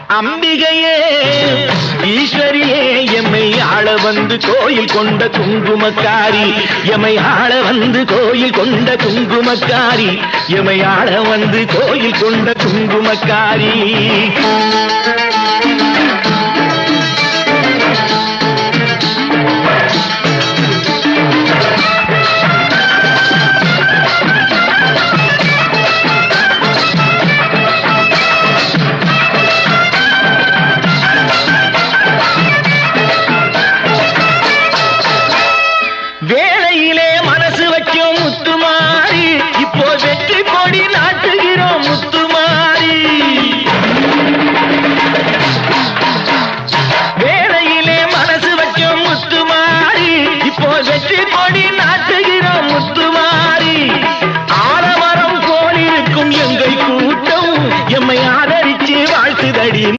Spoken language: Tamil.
அம்பிகையே ஈஸ்வரியே எம்மை ஆள வந்து கோயில் கொண்ட குங்குமக்காரி எம்மை ஆள வந்து கோயில் கொண்ட குங்குமக்காரி எம்மை ஆள வந்து கோயில் கொண்ட குங்குமக்காரி